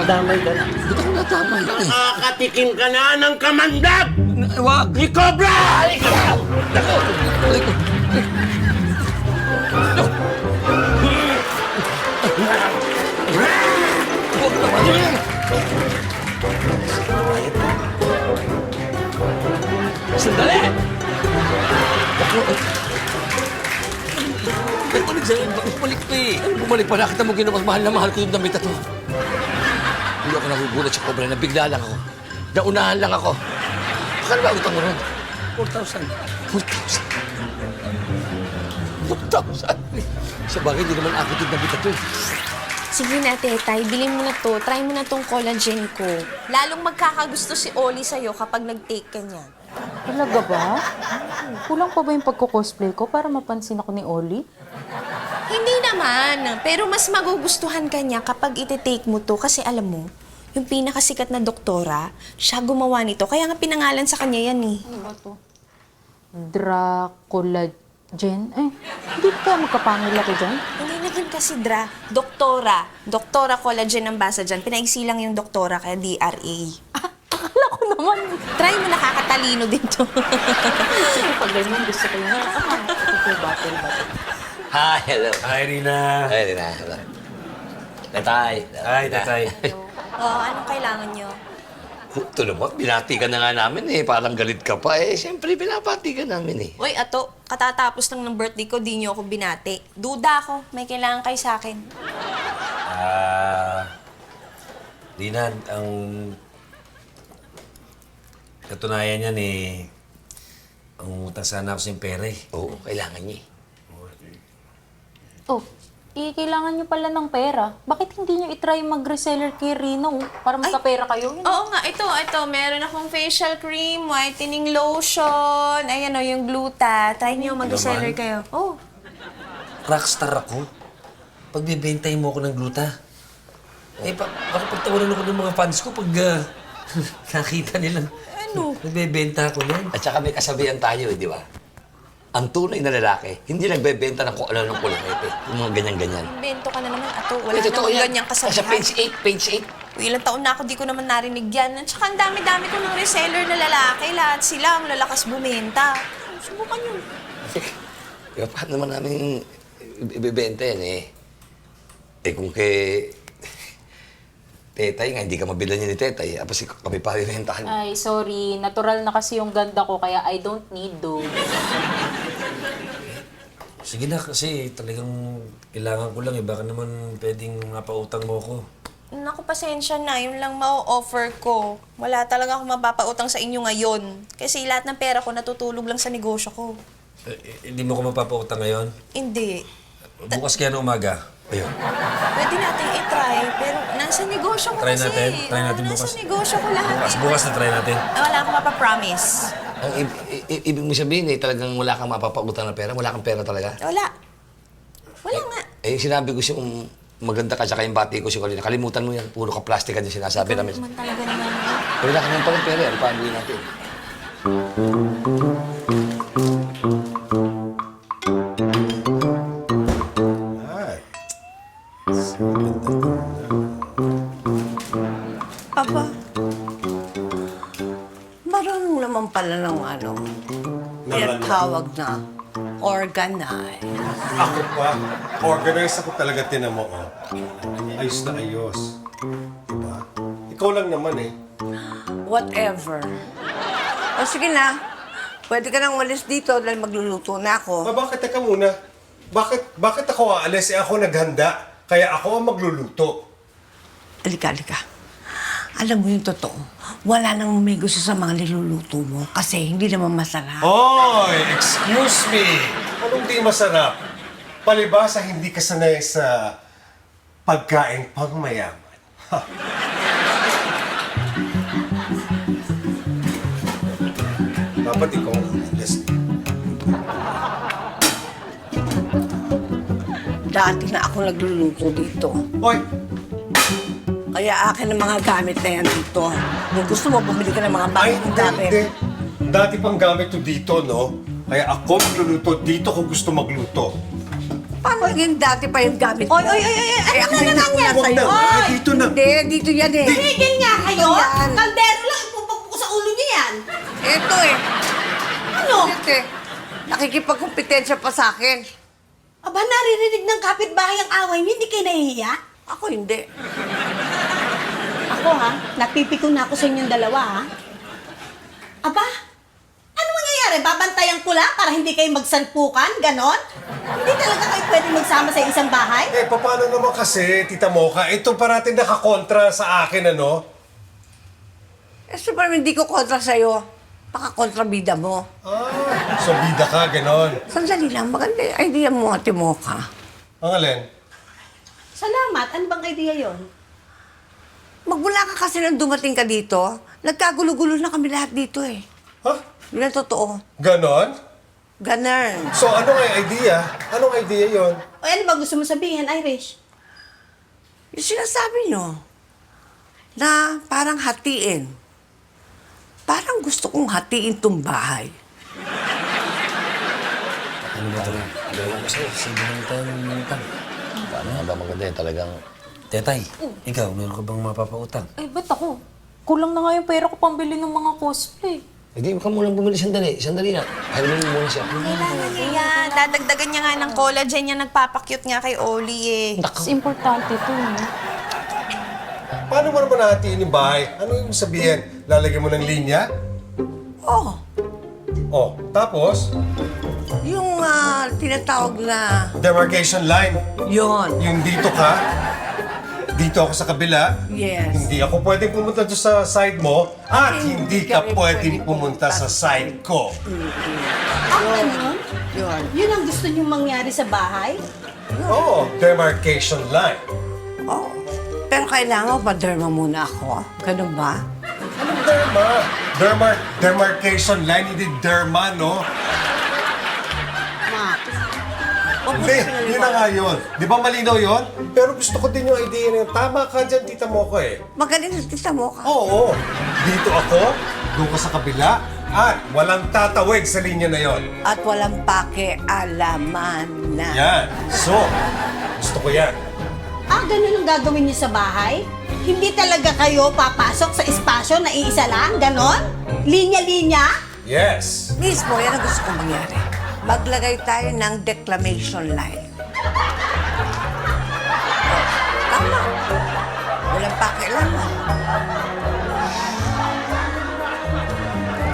Damay ka na. Ba't ako natamay? Nakakatikim ka na ng kamandag Wag! ni Cobra! Ikaw! Huwag naman. Sandali! Balik sa'yo. Balik pa eh. Bumalik pa. Nakita mo ginawa. Mahal na mahal ko yung damit na to. Hindi ako nagugulat sa Cobra. Nabigla lang ako. Naunahan lang ako. Saan ba utang mo ron? 4,000. 4,000? 4,000? Sa bagay, hindi naman ako yung damit na to eh. Sige na, Tetay. Bilhin mo na to. Try mo na tong collagen ko. Lalong magkakagusto si Oli sa'yo kapag nag-take ka niya. Talaga ba? Kulang pa ba yung pagko-cosplay ko para mapansin ako ni Oli? Hindi naman. Pero mas magugustuhan ka niya kapag iti-take mo to. Kasi alam mo, yung pinakasikat na doktora, siya gumawa nito. Kaya nga pinangalan sa kanya yan eh. Ano ba to? Draculagen? Hindi ka magkapangil ako dyan? Hindi naman kasi doktora. Doktora collagen ang basa dyan. Pinaiksi lang yung doktora kaya DRA. Akala ko naman. Try mo, nakakatalino din to. Sige, pag ganyan gusto ko yun. Battle. Hi, hello. Hi, Rina. Hi, Rina. Hello. Tatay. Hi, Tatay. Oo, anong kailangan nyo? Ito naman, binati ka na nga namin eh. Parang galit ka pa eh. Siyempre, binabati ka namin eh. Uy, ato, katatapos lang ng birthday ko, di nyo ako binati. Duda ako, may kailangan kayo sa akin. Rina, ang katunayan yan eh, ang utang sana ako sa pera eh. Oo, kailangan niya eh. Oh, kailangan nyo pala ng pera. Bakit hindi nyo itry mag-reseller kay Rino para magkapera kayo? Oo nga, ito. Meron akong facial cream, whitening lotion, ayan o, yung gluta. Try nyo mag-reseller kayo. Oh. Rockstar ako. Pagbibentahin mo ako ng gluta. Eh, baka pagtawanan ako ng mga fans ko pag nakita nilang nagbebenta ako yan. At saka may kasabihan tayo eh, di ba? Ang tunay na lalaki, hindi nagbebenta ng kung ano ng kulay. Yung mga ganyan-ganyan. Bento ka na naman, ato. Wala Ito, namang yan. ganyang kasabihan. Sa page 8. Uy, ilang taon na ako, di ko naman narinig yan. At saka ang dami-dami ko ng reseller na lalaki. Lahat sila ang lalakas bumenta. Subukan nyo. Diba, paano naman namin ibibenta yan eh? Eh kung kay Tetay nga, hindi ka mabilan niya ni Tetay. Tapos kami pa rinentahan. Ay, sorry. Natural na kasi yung ganda ko, kaya I don't need those. Sige na, kasi talagang kailangan ko lang eh. Baka naman pwedeng mapautang mo ko. Naku, pasensya na. Yun lang ma-offer ko. Wala talaga akong mapapautang sa inyo ngayon. Kasi lahat ng pera ko natutulog lang sa negosyo ko. Hindi mo ko mapapautang ngayon? Hindi. Bukas kaya na umaga. Ayun. Pwede natin i-try, pero nasa negosyo ko Try kasi. natin. Try natin Nasa bukas. negosyo ko lahat. Bukas na try natin. Wala akong mapapromise. Ang ibig mo sabihin eh, talagang wala kang mapapautang na pera? Wala kang pera talaga? Wala. Wala nga. Eh, sinabi ko siya kung maganda ka, tsaka yung bati ko si Colin. Nakalimutan mo yan. Puro ka plastic yung sinasabi namin. Naman talaga naman. Wala ka naman palang pera. Ano pa ang gawin natin? Aba, marunong naman pala ng tawag na organize. Ako pa. Organize ako talaga, tinan mo, oh. Ayos na ayos. Diba? Ikaw lang naman eh. Whatever. O sige na, pwede ka nang umalis dito dahil magluluto na ako. Bakit? Teka muna. Bakit ako aalis? Eh ako naghanda. Kaya ako ang magluluto. Alika. Alam mo yung totoo, wala nang may gusto sa mga niluluto mo kasi hindi naman masarap. Hoy! Excuse me! Anong di masarap? Palibasa hindi ka sanay sa pagkain pang mayaman. Ha. Dapat ikaw ang umalis. Dati na ako nagluluto dito. Hoy! Kaya akin ang mga gamit na yan dito. Kung gusto mo, bumili ka ng mga bagong gamit. Hindi. Dati pang gamit to dito, no? Kaya ako magluluto dito kung gusto magluto. Paano yung dati pa yung gamit mo? Oy! Kaya Ano na naman yan? Huwag na. Ay, dito na. Hindi, dito yan eh. Tigil nga kayo! Ito yan. Kaldero lang ipupag ko sa ulo niyo yan! Ito eh. Ano? Ito eh. Nakikipagkompetensya pa sa akin. Aba, naririnig ng kapitbahay ang away niyo, hindi kayo nahihiya? Ako hindi. Ako ha, napipiko na ako sa inyong dalawa ha. Aba, ano mangyayari? Babantayan ko lang para hindi kayo magsalpukan? Ganon? Hindi talaga kayo pwede magsama sa isang bahay? Eh, paano naman kasi, Tita Mocha? Ito parating nakakontra sa akin, ano? Eh, super, hindi ko kontra sa'yo. Baka kontrabida mo. So, bida ka, ganon. Sandali lang, maganda yung idea mo, Ate Mocha. Ang alin? Salamat. Ano bang idea yon? Magmula ka kasi nang dumating ka dito, nagkagulo-gulo na kami lahat dito eh. Ha? Yun ang totoo. Ganon? Ganun. So, ano nga yung idea? Anong idea yon? O ano ba gusto mo sabihin, Irish? Yung sinasabi nyo, na parang hatiin. Parang gusto kong hatiin tong bahay. Ano ba ito? Gawin ko sa'yo. Sige lang tayo ng utang. Paano nga ba maganda yun? Talagang... Tetay, ikaw, meron ka bang mapapautang? Eh, ba't ako? Kulang na nga yung pera ko pambili ng mga cosplay. Hindi ka munang bumili sandali. Sandali na. Ayaw mo muna siya. Kailangan niya yan. Dadagdagan niya nga ng collagen niya. Nagpapakyut nga kay Oli eh. Mas importante to, no? Paano mo naman nahatiin yung bahay? Ano yung sabihin? Lalagyan mo ng linya? Oh, Oh, tapos, yung tinatawag na... demarcation line. Yon. Yung dito ka, dito ako sa kabila. Yes. Hindi ako pwedeng pumunta doon sa side mo at hindi ka pwedeng pumunta sa side ko. Ano? Yun. Yun ang gusto niyong mangyari sa bahay? Oo, demarcation line. Oh. Pero kailangan pa derma muna ako. Ganun ba? Anong derma? Demarcation line, hindi derma, no? Hindi, yun na nga yun. Di ba malinaw yun? Pero gusto ko din yung idea na yun. Tama ka dyan, tita mo ko eh. Magaling na tita mo ka. Oo, dito ako, doon ka sa kabila, at walang tatawid sa linya na yon. At walang pakialaman na. Yan. So, gusto ko yan. Ganun ang gagawin niyo sa bahay? Hindi talaga kayo papasok sa espasyo na iisa lang? Ganon? Linya-linya? Yes. Mismo, yan ang gusto kong mangyari. Maglagay tayo ng declamation line. Tama. Walang pakialaman.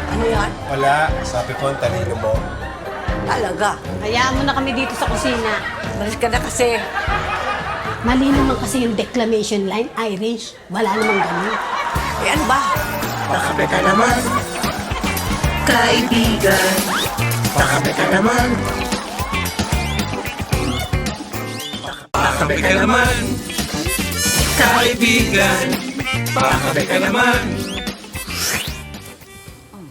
Ano yan? Wala. Sabi ko, ang talino mo. Talaga. Hayaan mo na kami dito sa kusina. Malis ka na kasi. Mali naman kasi yung declamation line, Irish. Wala namang ganun. Eh, ano ba? Nakabe ka naman. Kaibigan. Nakabe ka naman. Pakabe ka naman. Kaibigan. Pakabe ka naman.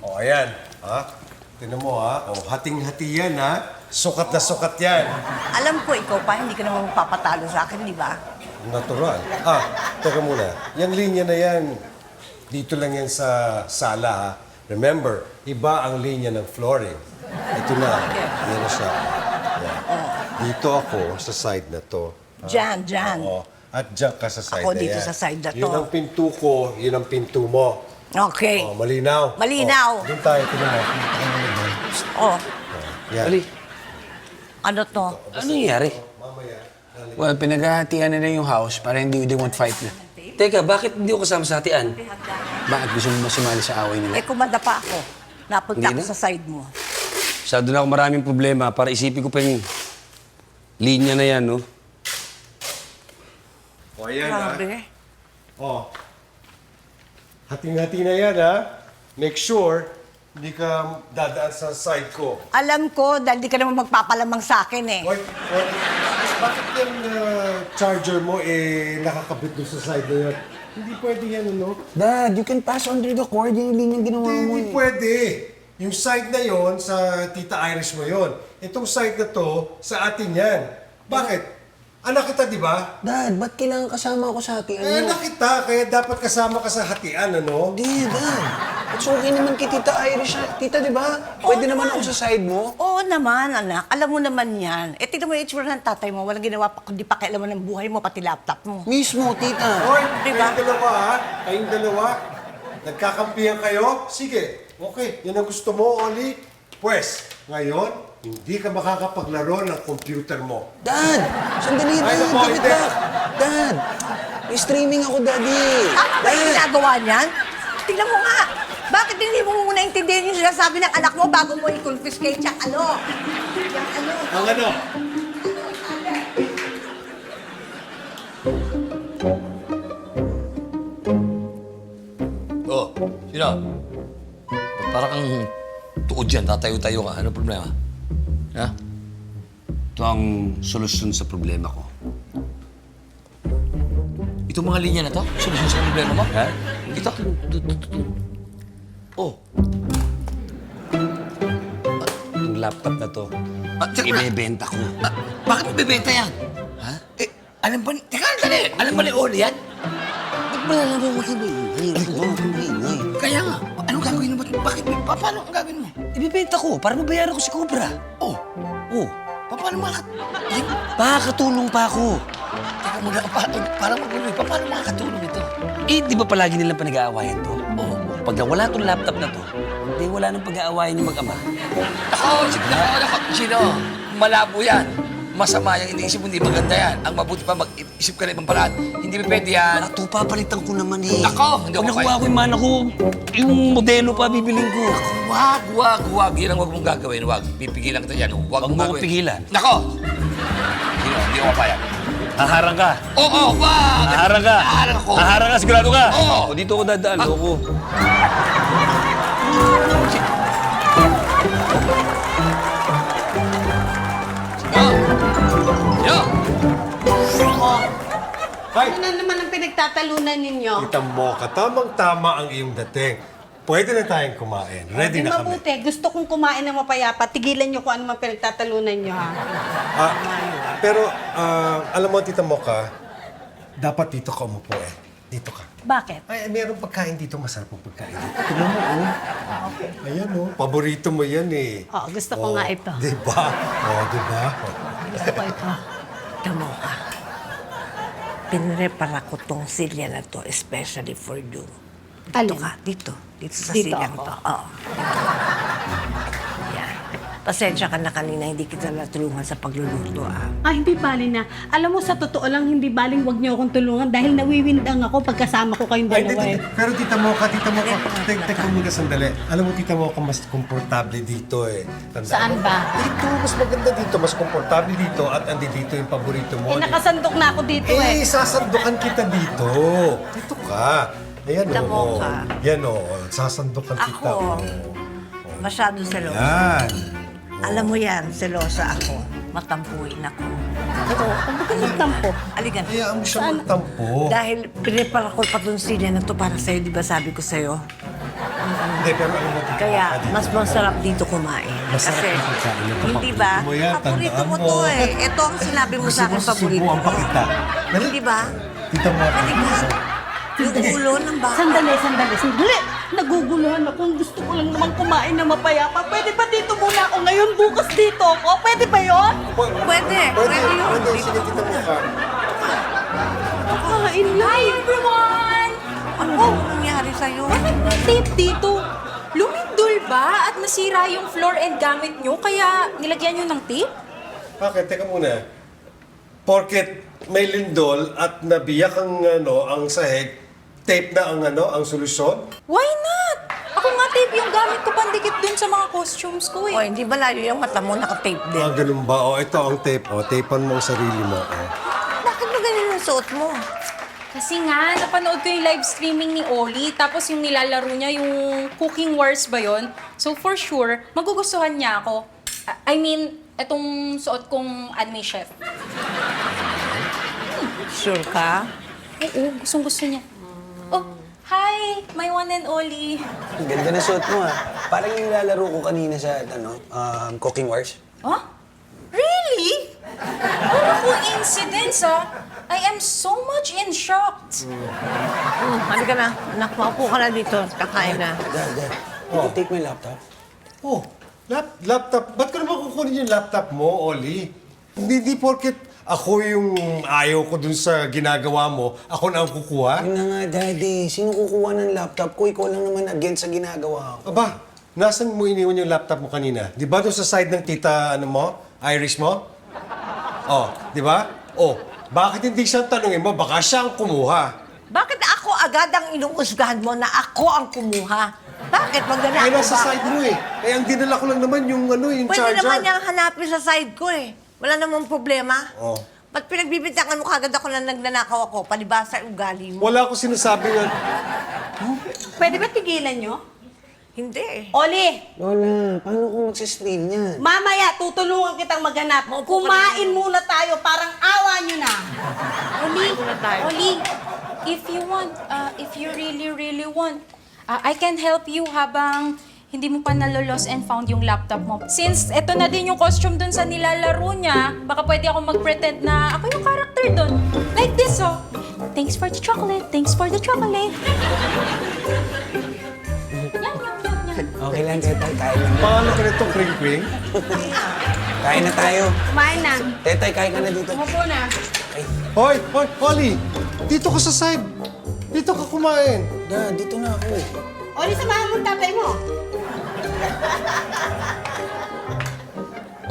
O, ayan. Ha? Tignan mo, ha? O, hating-hati yan, ha? Sukat na sukat yan. Alam ko, ikaw pa, hindi ka naman magpapatalo sa akin, di ba? Natural. Teka muna. Yung linya na yan, dito lang yan sa sala, ha? Remember, iba ang linya ng flooring. Ito na. Yan na siya. Yan. Dito ako sa side na to. Diyan, diyan. Oo. At dyan ka sa side Ako na dito yan. sa side na to. Yun ang pinto ko, yun ang pinto mo. Okay. Oh, malinaw. Malinaw. Doon tayo, tignan mo. Oh, Yan. Ali, ano to? ano nangyari? Well, pinaghahatian na yung house para hindi they won't fight na. Teka, bakit hindi ako kasama sa hatian? Bakit gusto mo sumali sa away nila? Eh, kumanda pa ako. Napunta Hindi ako na. sa side mo. Masyado na ako maraming problema para isipin ko pa yung linya na yan, no? O, ayan, ha? Grabe. Oh. Hating-hati na yan, ha? Make sure hindi ka dadaan sa side ko. Alam ko, dahil di ka naman magpapalamang sa akin eh. Wait. Bakit yung charger mo nakakabit doon sa side na yan? Hindi pwede yan, ano? Dad, you can pass under the cord. Yung linyang ginawa mo Hindi eh. pwede. Yung side na yon sa Tita Irish mo yon. Itong side na to, sa atin yan. Bakit? Anak kita, di ba? Dad, ba't kailangan kasama ako sa hatian mo? Anak kita, kaya dapat kasama ka sa hatian, ano? Hindi, Dad. It's okay naman kay Tita Irish. Tita, di ba? Pwede naman ako sa side mo. Oo naman, anak. Alam mo naman yan. Eh, tignan mo yung itsura ng tatay mo. Walang ginawa pa kundi pakialaman ng buhay mo, pati laptop mo. Mismo, Tita. Hoy, Diba? kayong dalawa, ha? Kayong dalawa. Nagkakampihan kayo? Sige. Okay, yun ang gusto mo, Oli. Pwes, ngayon, hindi ka makakapaglaro ng computer mo. Dad! Sandali, Ay, Dad. naku, Kapit hindi. lang. Dad! May streaming ako, Daddy. Ano ba yung ginagawa niyan? Tignan mo nga. Bakit hindi mo muna intindihan yung sinasabi ng anak mo bago mo i-confiscate yung ano? Yung ano? Ang ano? Oh, sino? Para kang tuod dyan, tatayo-tayo ka. Ano problema? Ha? Ito ang solusyon sa problema ko. Ito mga linya na to? Solusyon sa problema mo? Ha? Ito? Oh. Yung laptop na to, Teka muna. ibebenta ko. Bakit mo bibenta yan? Ha? Eh, alam ba ni... Teka, dali! Alam ba ni Oli yan? Ba't ba nalang mo makinig ko makinig? Kaya nga, anong gagawin mo? Bakit? Paano ang gagawin mo? Ibebenta ko para mabayaran ko si Cobra. Oh, Oh, paano makakatulong pa ako. Teka muna, parang maguloy. Paano makakatulong ito? Eh, di ba palagi nilang pinag-aawayan to? Oo. Pag nawala tong laptop na to, di wala nang pag-aawayan yung mag-ama. Ako! Sino? Malabo yan. Masama yung iniisip mo, hindi maganda yan. Ang mabuti pa, mag-isip ka na ibang paraan. Hindi pa pwede yan. Ito, papalitan ko naman eh. Ako! Hindi Pag ako nakuha ko yung mana ko, yung modelo pa bibiling ko. Wag. Yan ang wag mong gagawin. Wag. Pipigilan kita yan. Wag Huwag mong mo ko gagawin. pigilan. Nako! Hindi ako papayag. Haharang ka. Oo, wag! Haharang ka. Haharang ako. Haharang ka, sigurado ka. Oo. O, dito ako dadaan. Loko. Yo! Ay, Ano na naman ang pinagtatalunan ninyo? tita Mocha, tamang-tama ang iyong dating. Pwede na tayong kumain. Ready na kami. Mabuti. Gusto kong kumain ng mapayapa. Tigilan niyo kung ano man pinagtatalunan niyo, ha? Pero, alam mo, tita Mocha, dapat dito ka umupo eh. Dito ka. Bakit? Ay, meron pagkain dito. Masarap ang pagkain dito. Tignan mo, oh. Ayan, oh. Paborito mo yan eh. Oo, gusto ko nga ito. Diba? Oh, diba? Gusto ko ito. Tamo ka. Pinrepara ko tong silya na to, especially for you. Dito Alin? ka, dito. Dito sa Dito silya ako? to. Oo. Yan. Pasensya ka na kanina, hindi kita natulungan sa pagluluto, ah. Hindi bali na. Alam mo, sa totoo lang, hindi baling wag niyo akong tulungan dahil nawiwindang ako pagkasama ko kayong Ay, dalawa. pero tita Mocha, teka muna sandali. Alam mo, tita Mocha, mas komportable dito eh. Tandaan Saan mo. ba? Dito, mas maganda dito. Mas komportable dito at andi dito yung paborito mo. Nakasandok na ako dito eh. Sasandukan kita dito. Dito ka. Ayan Tita o. Mocha. Yan o. Sasandukan kita. Ako, masyado selosa. Yan. Alam mo yan, selosa ako. Matampuin ako. Ito, bakit nagtampo? Aligan. Hayaan mo siya magtampo. Dahil pinrepara ko pa tong silya na to para sa'yo, di ba sabi ko sa'yo? Hindi, pero alam mo, tita Kaya, Mocha, dito. mas masarap dito kumain. Masarap Kasi, yung pagkain ng hindi ba? paborito mo yan, Paborito tandaan mo mo. to eh. Ito ang sinabi mo sa akin, paborito Susubuan pa mo. kita. Dali. Hindi ba? Tita Mocha. Hindi ba? Yung ulo ng baka. Sandali. Naguguluhan ako. Gusto ko lang naman kumain na mapayapa. Pwede ba dito muna ako ngayon? Bukas dito ako? Pwede ba yun? Pwede. Pwede yun. Pwede, sige, tita Mocha. Kain lang. Hi, everyone! Ano nangyari sa'yo? Bakit may tape dito? Lumindol ba at nasira yung floor and gamit nyo kaya nilagyan nyo ng tape? Bakit? Teka muna. Porket may lindol at nabiyak ang sahig, tape na ang solusyon? Why not? Ako nga tape yung gamit ko pandikit dun sa mga costumes ko O, eh. hindi ba layo yung mata mo naka-tape din? Ganun ba? O, ito ang tape. O, tapean mo ang sarili mo. O. Bakit ba ganun yung suot mo? Kasi nga, napanood ko yung live streaming ni Oli, tapos yung nilalaro niya, yung Cooking Wars ba yon? So for sure, magugustuhan niya ako. I mean, etong suot kong anime chef. Sure ka? Oo, gustong-gusto niya. Oh, hi! My one and only. Ang ganda na suot mo, ah. Parang yung nilalaro ko kanina sa, Cooking Wars. Huh? Really? Puro coincidence, ah. I am so much in shock. Halika na. Anak, maupo ka na dito. Kakain na. Dad. You take my laptop. Oh, laptop. Ba't ko naman kukunin yung laptop mo, Oli? Hindi porket ako yung ayaw ko dun sa ginagawa mo, ako na ang kukuha. Yun na nga, Daddy. Sino kukuha ng laptop ko? Ikaw lang naman against sa ginagawa ko. Aba, nasan mo iniwan yung laptop mo kanina? Di ba doon sa side ng tita, Irish mo? Oh, di ba? Oh, bakit hindi siya tanungin mo? Baka siya ang kumuha. Bakit ako agad ang inuusgahan mo na ako ang kumuha? Bakit? Magnanakaw Ay, nasa ba side ako? mo eh. Eh, ang dinala ko lang naman yung yung Pwede charger. naman niyang hanapin sa side ko eh. Wala namang problema. Oh. Ba't pinagbibintangan mo kagad ako na nagnanakaw ako? Palibasa yung ugali mo. Wala ko sinasabi nga. Pwede ba tigilan nyo? Hindi eh. Oli! Lola, paano kung magsistream niya? Mamaya, tutulungan kitang maghanap. Kumain muna tayo, parang awa nyo na. Oli, Oli, if you really want, I can help you habang hindi mo pa nalo-lost and found yung laptop mo. Since eto na din yung costume dun sa nilalaro niya, baka pwede ako mag-pretend na ako yung character dun. Like this, oh. Thanks for the chocolate. Thanks for the chocolate. Okay lang, Tetay. Kain lang. Paano ka nito, Kring-Kring? Kain na tayo. Kumain na. Tetay, kain ka na dito. Umupo na. Hoy, Oli! Dito ka sa side. Dito ka kumain. Dad, dito na ako. Oli, samahan mo ang tatay mo.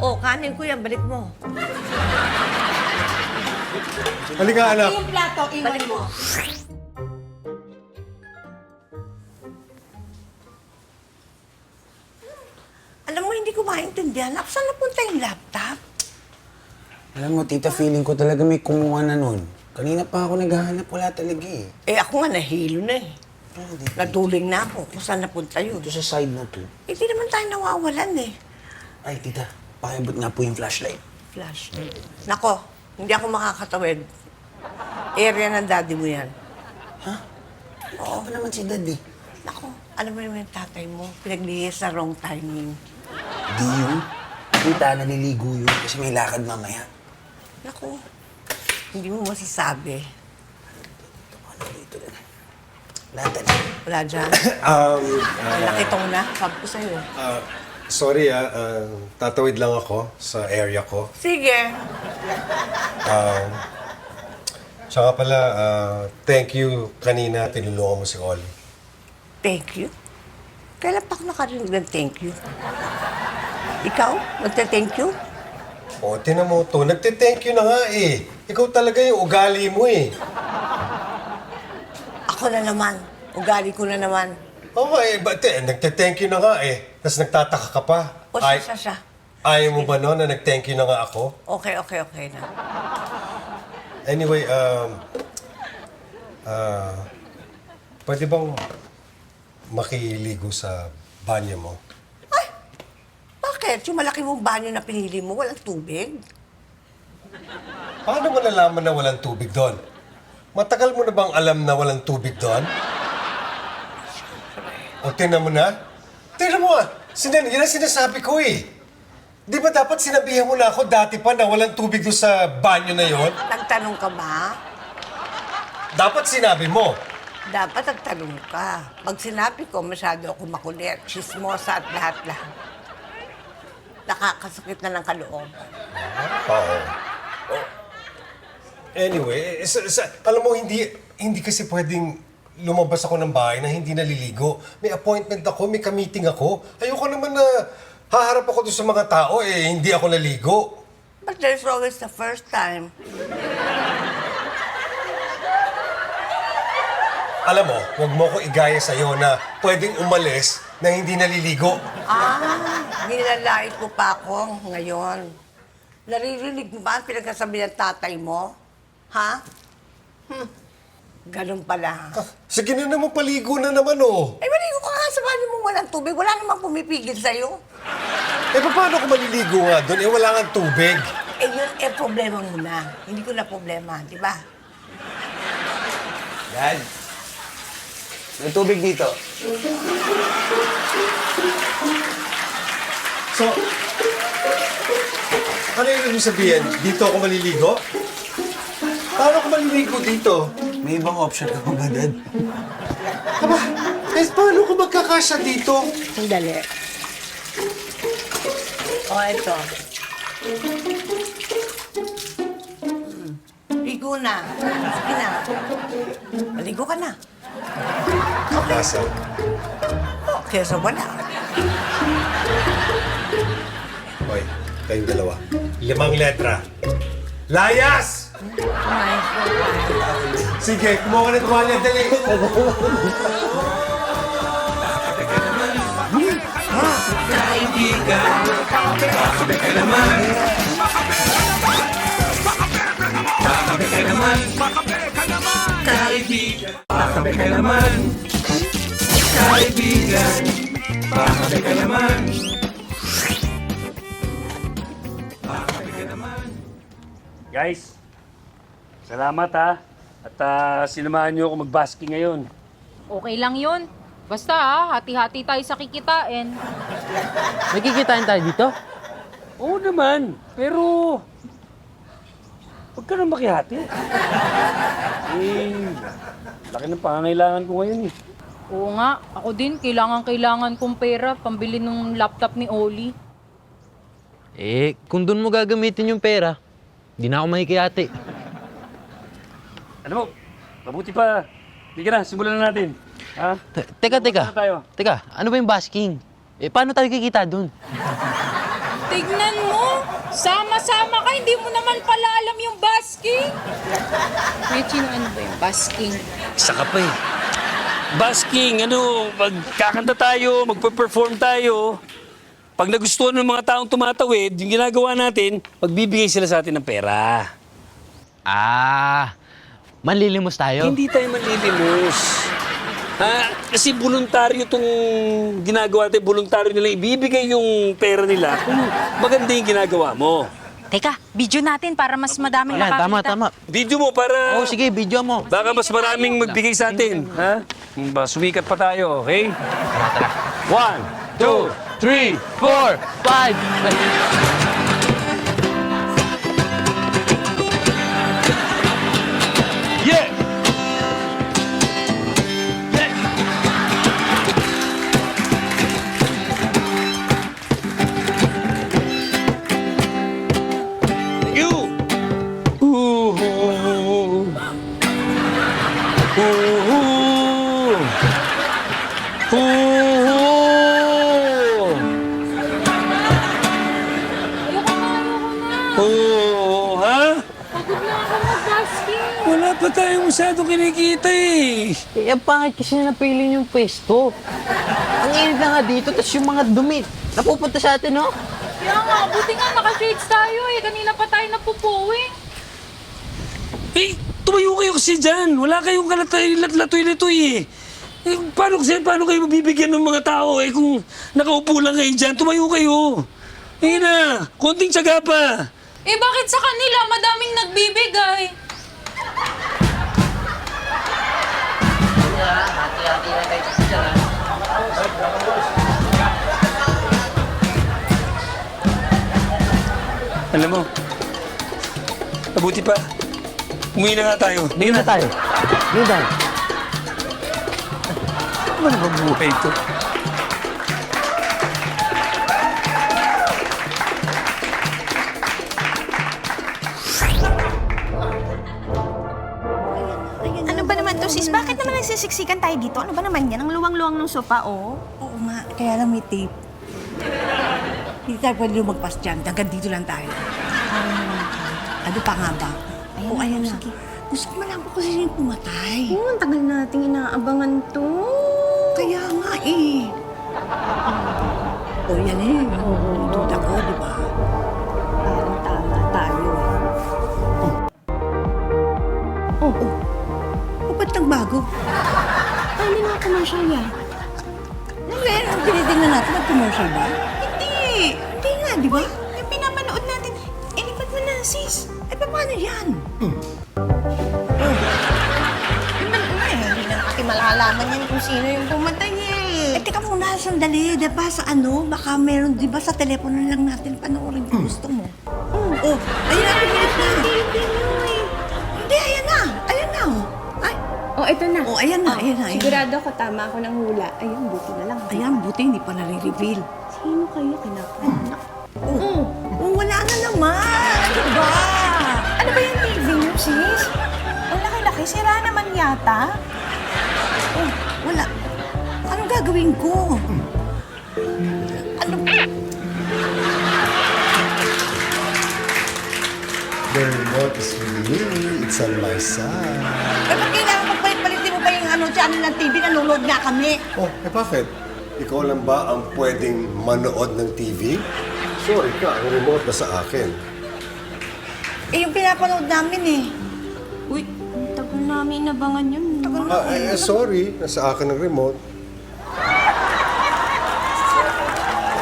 Oh, kanin ko yan. Balik mo. Halika, anak. Yung plato, iwan mo. Alam mo, hindi ko maintindihan. Saan napunta yung laptop? Alam mo, tita, feeling ko talaga may kumuha na nun. Kanina pa ako naghahanap, wala talaga eh. Eh, ako nga nahilo na eh. Naduling na ako kung saan napunta yun. Ito sa side na to. Eh, di naman tayo nawawalan eh. Ay, tita, pakiabot nga po yung flashlight. Flashlight. Nako, hindi ako makakatawid. Area ng daddy mo yan. Ha? Oo pa naman si daddy. Nako, alam mo naman yung tatay mo, pinaglihis sa wrong timing. Di yun. Tita, naliligo yun kasi may lakad mamaya. Nako, hindi mo masasabi. Ano dito na? Lahat na. Wala dyan. Nakita mo na, sabi ko sa'yo. Sorry tatawid lang ako sa area ko. Sige. Tsaka pala, thank you kanina tinulungan mo si Oli. Thank you? Kailan pa ako nakarinig ng thank you? Ikaw? Nagte-thank you? O, tinan mo to. Nagte-thank you na nga eh. Ikaw talaga yung ugali mo eh. Ako na naman. Ugali ko na naman. Oo eh, nagte-thank you na nga eh. Tapos nagtataka ka pa. O siya. Ayaw mo ba no na nag-thank you na nga ako? Okay na. Anyway, pwede bang makiligo sa banyo mo? Bakit? Yung malaki mong banyo na pinili mo, walang tubig? Paano mo nalaman na walang tubig doon? Matagal mo na bang alam na walang tubig doon? O, tingnan mo na? Tingnan mo yan ang sinasabi ko eh. Di ba dapat sinabihan mo na ako dati pa na walang tubig doon sa banyo na yon? Nagtanong ka ba? Dapat sinabi mo. Dapat nagtanong ka. Pag sinabi ko, masyado ako makulit, chismosa at lahat-lahat. Nakakasakit na ng kaloob. Oo. Anyway, alam mo, hindi kasi pwedeng lumabas ako ng bahay na hindi naliligo. May appointment ako, may ka-meeting ako. Ayoko naman na haharap ako doon sa mga tao, hindi ako naligo. But there's always the first time. Alam mo, huwag mo ko igaya sa'yo na pwedeng umalis na hindi naliligo. Nilalait mo pa ako ngayon. Naririnig mo ba ang pinagsasabi ng tatay mo? Ha? Ganun pala. Sige na naman, paligo na naman, oh. Eh, maligo ka nga sa banyo mo walang tubig. Wala namang pumipigil sa'yo. Eh, paano ko maliligo nga doon? Eh, wala nga tubig. Eh, yun, problema mo na. Hindi ko na problema, di ba? Dad, may tubig dito. So, ano yung ibig sabihin? Dito ako maliligo? Paano ako maliligo dito? May ibang option ka ba, Dad? Aba, paano ko magkakasya dito? Sandali. Ito. Ligo na. Sige na. Maligo ka na. Kapasa. Kesa wala. Hoy, kayong dalawa. 5 letra. Layas! Sige, kumuha ka ng tuwalya. Dali! Kaibigan, baka ka naman. Baka ka naman. Kaibigan, baka ka naman. Kaibigan, baka ka naman. Guys, salamat ha. At sinamahan niyo ako mag-basking ngayon. Okay lang yun. Basta hati-hati tayo sa kikitain. Nakikitain tayo dito? Oo naman, pero huwag ka na makihati. Laki ng pangangailangan ko ngayon eh. Oo nga, ako din, kailangan kong pera pambili ng laptop ni Oli. Kung doon mo gagamitin yung pera, di na ako makikihati. Ano mo, mabuti pa. Sige na, simulan na natin. Ha? Teka. Simulan na tayo. Teka, ano ba yung basking? Paano tayo kikita doon? Tignan mo! Sama-sama ka, hindi mo naman pala alam yung basking. Mechino, ano ba yung basking? Isa ka pa eh. Basking, magkakanta tayo, magpe-perform tayo. Pag nagustuhan ng mga taong tumatawid, yung ginagawa natin, magbibigay sila sa atin ng pera. Manlilimos tayo? Hindi tayo manlilimos. Kasi voluntaryo itong ginagawa natin, voluntaryo nila ibibigay yung pera nila kung maganda yung ginagawa mo. Teka, video natin para mas madaming nakakita. Tama. Video mo para... Oo, sige, video mo. Baka mas maraming magbigay sa atin. Ha? Sumikat pa tayo, okay? Tara. 1, 2, 3, 4, 5. yeah! Wala pa tayong masyadong kinikita eh. Ang pangit kasi na napili yung pwesto. Ang init na nga dito, tapos yung mga dumi. Napupunta sa atin, no? Kaya nga, buti nga naka-shades tayo eh. Kanina pa tayo napupuwing. Tumayo kayo kasi dyan. Wala kayong latoy-latoy eh. Paano kayo mabibigyan ng mga tao eh kung nakaupo lang kayo dyan? Tumayo kayo. Na, konting tsaga pa. Bakit sa kanila madaming nagbibigay? Alam mo, mabuti pa. Umuwi na nga tayo. Hindi na tayo. Ano ba buhay ito? Ano ba naman to, sis? Bakit naman nagsisiksikan tayo dito? Ano ba naman yan? Ang luwang-luwang ng sopa, oh. Oo nga, kaya lang may tape. Hindi tayo pwede lumagpas dyan. Hanggang dito lang tayo. Ano pa nga ba? Ayan na. Sige. Gusto ko malaman ko kasi yung pumatay. Ang tagal nating inaabangan to. Kaya nga eh. Yan eh. Duda ko, di ba? Parang tama tayo. Ba't nagbago? Hindi na commercial yan. Meron, tinitingnan natin. Nag-commercial ba? Hindi nga, di ba? Yung pinapanood natin, lipat mo na, sis. Paano yan? Hindi na natin malalaman yan kung sino yung pumatay eh. Teka muna, sandali. Diba sa baka meron, diba sa telepono lang natin panoorin kung gusto mo. Ayun na, pinilip na. Hindi, ayan na. Ito na. Ayan na. Sigurado ako tama ako ng hula. Ayun, buti na lang. Ayan, buti hindi pa nare-reveal. Sino kayo kinakanak? Wala na naman. Ano ba? Ano ba yung TV niyo, sis? Ang laki-laki, sira naman yata. Wala. Anong gagawin ko? The remote is me. It's on my side. Ba't kailangan magpalit-palitin mo pa yung channel ng TV? Nanonood nga kami. Bakit? Ikaw lang ba ang pwedeng manood ng TV? Sorry ka, ang remote na sa akin. Yung pinapanood namin eh. Uy, ang tagal namin inabangan yun. Sorry, nasa akin ang remote.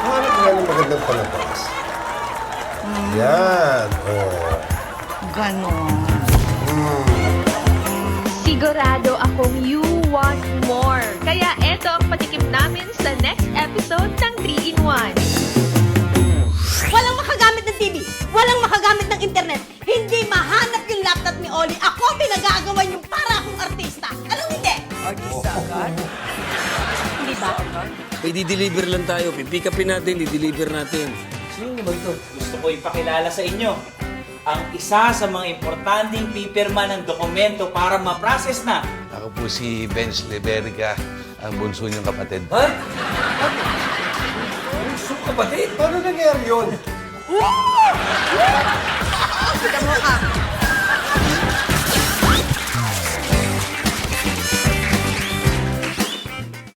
Hanap nga ng magandang palabas. Yan, Ganon. Sigurado akong you want more. Kaya eto ang patikim namin sa next episode ng 3-in-1. Walang makagamit ng TV, walang makagamit ng internet, hindi mahanap yung laptop ni Oli. Ako pinag-aagawan yung para akong artista. Anong hindi? Artista agad? Hindi ba? Eh, di-deliver lang tayo. Pipick upin natin, di-deliver natin. Sino ba ito? Gusto ko ipakilala sa inyo ang isa sa mga importanteng pipirma ng dokumento para ma-process na. Ako po si Benz Liberica, ang bunso niyong kapatid. Ha? Bunso kapatid? Paano nangyari yun?